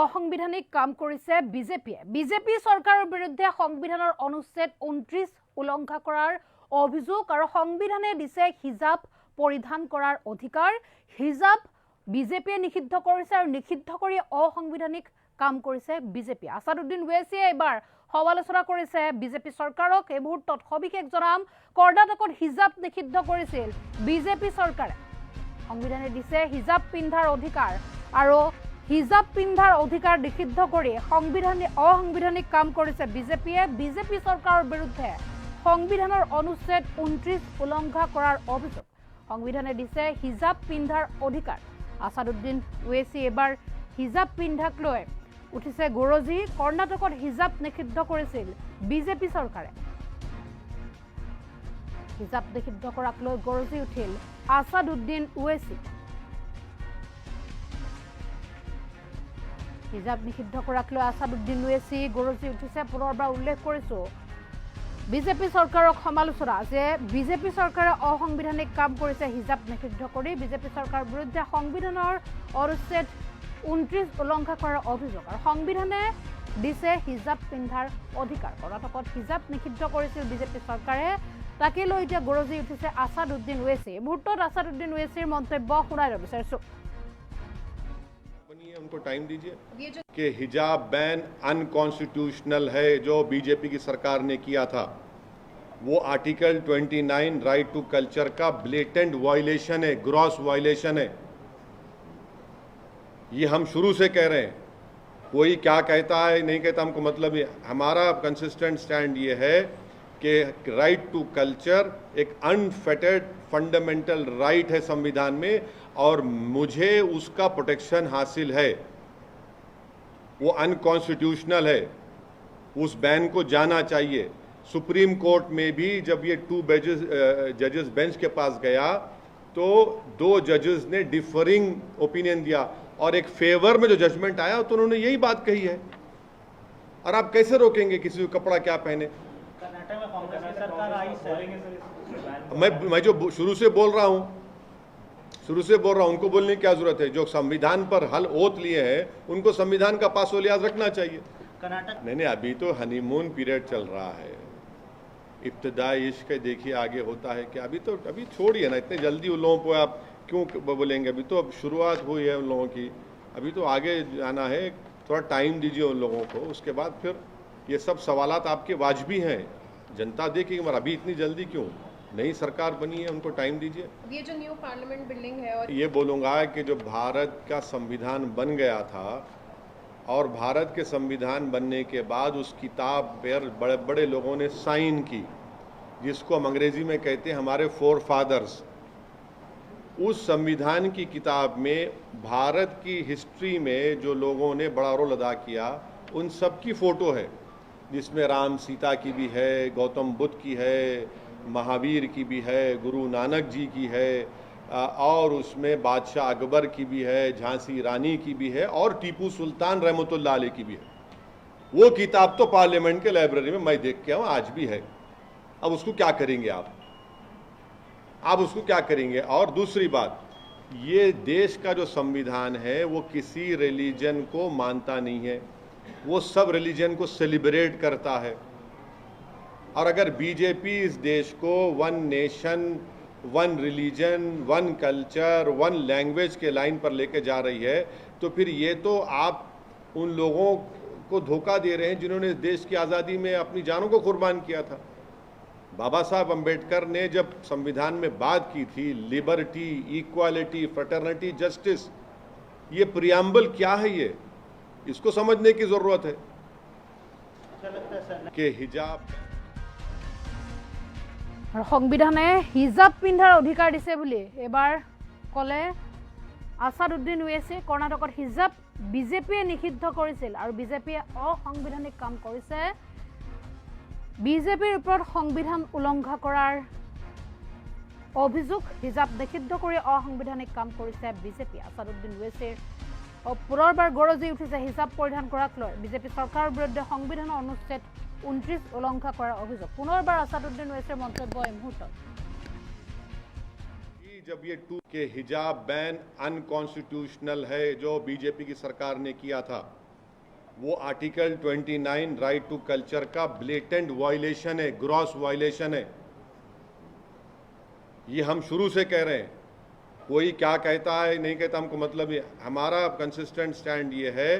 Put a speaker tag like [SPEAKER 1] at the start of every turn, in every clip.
[SPEAKER 1] অসাংবিধানিক কাম কৰিছে বিজেপিয়ে। বিজেপি চৰকাৰৰ বিৰুদ্ধে সংবিধানৰ অনুচ্ছেদ 29 উলংঘা কৰাৰ অভিযোগ আৰু সংবিধানে দিছে হিজাব পৰিধান কৰাৰ অধিকাৰ। হিজাব বিজেপিয়ে নিষিদ্ধ কৰিছে আৰু নিষিদ্ধ কৰি অসাংবিধানিক কাম কৰিছে বিজেপি। আসাদুদ্দিন ওৱেইছিয়ে এবাৰ সমালোচনা কৰিছে বিজেপি চৰকাৰক। এই মুহূৰ্তত সবিশেষ জনাম, কৰ্ণাটকত হিজাব নিষিদ্ধ কৰিছিল বিজেপি চৰকাৰে। সংবিধানে দিছে হিজাব পিন্ধাৰ অধিকাৰ আৰু হিজাব পিন্ধাৰ অধিকাৰ নিষিদ্ধ কৰি অসাংবিধানিক কাম কৰিছে বিজেপিয়ে। বিজেপি চৰকাৰৰ বিৰুদ্ধে সংবিধানৰ অনুচ্ছেদ 29 উলংঘা কৰাৰ অভিযোগ। সংবিধানে দিছে হিজাব পিন্ধাৰ অধিকাৰ। আসাদুদ্দিন ওৱেইছি এবাৰ হিজাব পিন্ধাক লৈ উঠিছে গৰজি। কৰ্ণাটকত হিজাব নিষিদ্ধ কৰিছিল বিজেপি চৰকাৰে। হিজাব নিষিদ্ধ কৰাক লৈ গৰজি উঠিল আসাদুদ্দিন ওৱেইছি। হিজাব নিষিদ্ধ কৰাক লৈ আসাদুদ্দিন ওৱেইছি গৰজি উঠিছে। পুনৰবাৰ উল্লেখ কৰিছো বিজেপি চৰকাৰক সমালোচনা যে বিজেপি চৰকাৰে অসাংবিধানিক কাম কৰিছে হিজাব নিষিদ্ধ কৰি। বিজেপি চৰকাৰৰ বিৰুদ্ধে সংবিধানৰ অনুচ্ছেদ 29 উলংঘা কৰাৰ অভিযোগ আৰু সংবিধানে দিছে হিজাব পিন্ধাৰ অধিকাৰ। কৰ্ণাটকত হিজাব নিষিদ্ধ কৰিছিল বিজেপি চৰকাৰে। তাকে লৈ এতিয়া গৰজি উঠিছে আসাদুদ্দিন ওৱেইছি। এই মুহূৰ্তত আসাদুদ্দিন ওৱেইছিৰ মন্তব্য শুনাই ল'ব বিচাৰিছো।
[SPEAKER 2] उनको टाइम दीजिए कि हिजाब बैन अनकॉन्स्टिट्यूशनल है जो बीजेपी की सरकार ने किया था। वो आर्टिकल 29 राइट टू कल्चर का ब्लेटेंट वायलेशन है, ग्रॉस वायलेशन है। ये हम शुरू से कह रहे हैं। कोई क्या कहता है नहीं कहता हमको मतलब है। हमारा कंसिस्टेंट स्टैंड ये है कि राइट टू कल्चर एक अनफेटेड फंडामेंटल राइट है संविधान में और मुझे उसका प्रोटेक्शन हासिल है। वो अनकॉन्स्टिट्यूशनल है, उस बैन को जाना चाहिए। सुप्रीम कोर्ट में भी जब ये 2 जजेस बेंच के पास गया तो 2 जजेस ने डिफरिंग ओपिनियन दिया और एक फेवर में जो जजमेंट आया तो उन्होंने यही बात कही है। और आप कैसे रोकेंगे किसी को कपड़ा क्या पहने? मैं जो शुरू से बोल रहा हूं उनको बोलने की क्या जरूरत है? जो संविधान पर हल ओत लिए हैं उनको संविधान का पास लिहाज रखना चाहिए। नहीं, अभी तो हनीमून पीरियड चल रहा है। इब्तिदाई इश्क देखिए आगे होता है क्या? अभी छोड़िए ना, इतने जल्दी उन लोगों को आप क्यों बोलेंगे? अभी तो अब शुरुआत हुई है उन लोगों की, अभी तो आगे जाना है। थोड़ा टाइम दीजिए उन लोगों को, उसके बाद फिर ये सब सवालात आपके वाजबी हैं। जनता देखेगी, मगर अभी इतनी जल्दी क्यों? नई सरकार बनी है, उनको टाइम दीजिए।
[SPEAKER 3] ये जो न्यू पार्लियामेंट बिल्डिंग है और
[SPEAKER 2] ये बोलूँगा कि जो भारत का संविधान बन गया था और भारत के संविधान बनने के बाद उस किताब पर बड़े बड़े लोगों ने साइन की, जिसको हम अंग्रेजी में कहते हैं हमारे फोर फादर्स। उस संविधान की किताब में भारत की हिस्ट्री में जो लोगों ने बड़ा रोल अदा किया उन सब की फ़ोटो है, जिसमें राम सीता की भी है, गौतम बुद्ध की है, महावीर की भी है, गुरु नानक जी की है, और उसमें बादशाह अकबर की भी है, झांसी रानी की भी है और टीपू सुल्तान रहमतुल्लाह अलैह की भी है। वो किताब तो पार्लियामेंट के लाइब्रेरी में मैं देख के आऊँ, आज भी है। अब उसको क्या करेंगे आप उसको क्या करेंगे? और दूसरी बात, ये देश का जो संविधान है वो किसी रिलीजन को मानता नहीं है, वो सब रिलीजन को सेलिब्रेट करता है। और अगर बीजेपी इस देश को 1 नेशन 1 रिलीजन 1 कल्चर 1 लैंग्वेज के लाइन पर लेके जा रही है तो फिर ये तो आप उन लोगों को धोखा दे रहे हैं जिन्होंने इस देश की आज़ादी में अपनी जानों को कुर्बान किया था। बाबा साहब अम्बेडकर ने जब संविधान में बात की थी लिबर्टी, इक्वालिटी, फ्रेटर्निटी, जस्टिस, ये प्रियम्बल क्या है? ये इसको समझने की जरूरत है कि हिजाब
[SPEAKER 1] সংবিধানে হিজাব পিন্ধাৰ অধিকাৰ দিছে বুলি এবাৰ ক'লে আসাদুদ্দিন ওৱেইছি। কৰ্ণাটকত হিজাব বিজেপিয়ে নিষিদ্ধ কৰিছিল আৰু বিজেপিয়ে অসাংবিধানিক কাম কৰিছে। বিজেপিৰ ওপৰত সংবিধান উলংঘা কৰাৰ অভিযোগ। হিজাব নিষিদ্ধ কৰি অসাংবিধানিক কাম কৰিছে বিজেপি। আসাদুদ্দিন ওৱেইছিৰ পুনৰবাৰ গৰজি উঠিছে হিজাব পৰিধান কৰাক লৈ বিজেপি চৰকাৰৰ বিৰুদ্ধে সংবিধানৰ অনুচ্ছেদ 29 উলংঘা কৰাৰ অভিযোগ। পুনৰবাৰ আসাদুদ্দিন ওৱেইছিৰ মন্তব্য এই মুহূৰ্তত।
[SPEAKER 2] जब ये टू के हिजाब बैन अनकॉन्स्टिट्यूशनल है जो बीजेपी की सरकार ने किया था, वो आर्टिकल 29 राइट टू कल्चर का ब्लेटेंट वायलेशन है, ग्रॉस वायलेशन है। ये हम शुरू से कह रहे हैं। कोई क्या कहता है नहीं कहता हमको मतलब ये, हमारा कंसिस्टेंट स्टैंड ये है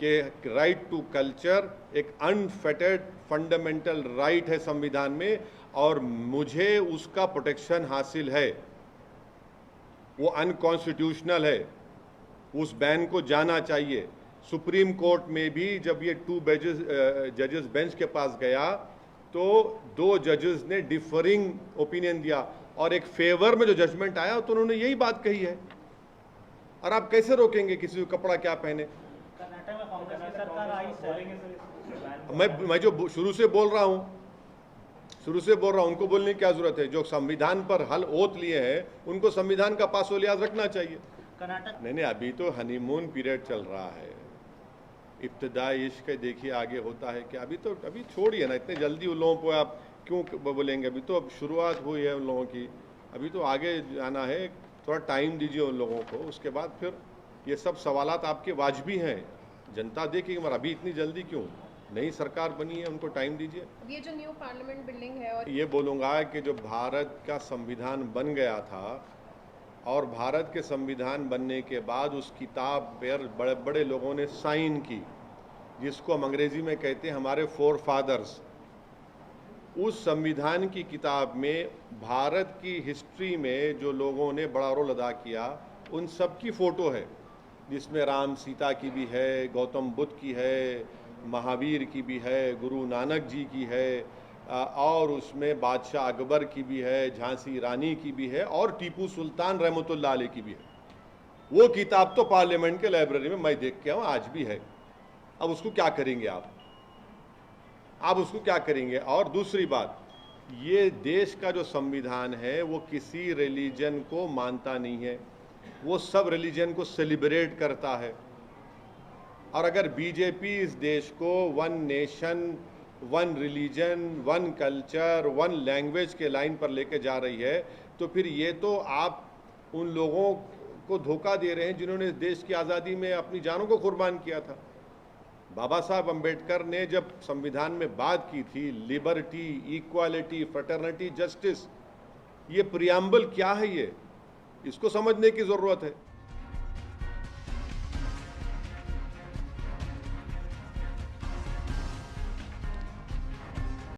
[SPEAKER 2] कि राइट टू कल्चर एक अनफेटेड फंडामेंटल राइट है संविधान में, और मुझे उसका प्रोटेक्शन हासिल है। वो अनकॉन्स्टिट्यूशनल है, उस बैन को जाना चाहिए। सुप्रीम कोर्ट में भी जब ये टू जजेस बेंच के पास गया तो 2 जजेस ने डिफरिंग ओपिनियन दिया, और एक फेवर में जो जजमेंट आया तो उन्होंने यही बात कही है। और आप कैसे रोकेंगे किसी को कपड़ा क्या पहने?
[SPEAKER 4] कर्नाटक में कांग्रेस की सरकार आई सर।
[SPEAKER 2] मैं जो शुरू से बोल रहा हूं उनको बोलने की क्या जरूरत है? जो संविधान पर हल ओथ लिए हैं उनको संविधान का पासोल याद रखना चाहिए।
[SPEAKER 4] कर्नाटक
[SPEAKER 2] नहीं, अभी तो हनीमून पीरियड चल रहा है। इब्तिदाई इश्क देखिए आगे होता है कि अभी छोड़िए ना, इतने जल्दी उन लोगों को आप क्यों बोलेंगे? अभी तो अब शुरुआत हुई है उन लोगों की, अभी तो आगे जाना है। थोड़ा टाइम दीजिए उन लोगों को, उसके बाद फिर ये सब सवालात आपके वाजबी हैं, जनता देखेगी। मगर अभी इतनी जल्दी क्यों? नई सरकार बनी है, उनको टाइम दीजिए।
[SPEAKER 3] ये जो न्यू पार्लियामेंट बिल्डिंग है और
[SPEAKER 2] ये बोलूँगा कि जो भारत का संविधान बन गया था, और भारत के संविधान बनने के बाद उस किताब पर बड़े बड़े लोगों ने साइन की, जिसको हम अंग्रेजी में कहते हैं हमारे फोर फादर्स। उस संविधान की किताब में भारत की हिस्ट्री में जो लोगों ने बड़ा रोल अदा किया उन सब की फ़ोटो है, जिसमें राम सीता की भी है, गौतम बुद्ध की है, महावीर की भी है, गुरु नानक जी की है, और उसमें बादशाह अकबर की भी है, झांसी रानी की भी है, और टीपू सुल्तान रहमतुल्लाह अलैह की भी है। वो किताब तो पार्लियामेंट के लाइब्रेरी में मैं देख के आऊँ, आज भी है। अब उसको क्या करेंगे आप उसको क्या करेंगे? और दूसरी बात, ये देश का जो संविधान है वो किसी रिलीजन को मानता नहीं है, वो सब रिलीजन को सेलिब्रेट करता है। और अगर बीजेपी इस देश को one nation, one religion, one culture, one language के लाइन पर लेके जा रही है, तो फिर ये तो आप उन लोगों को धोखा दे रहे हैं जिन्होंने इस देश की आज़ादी में अपनी जानों को कुर्बान किया था। बाबा साहब अंबेडकर ने जब संविधान में बात की थी लिबर्टी, इक्वालिटी, फ्रेटर्निटी, जस्टिस, ये प्रियम्बल क्या है? ये इसको समझने की ज़रूरत है।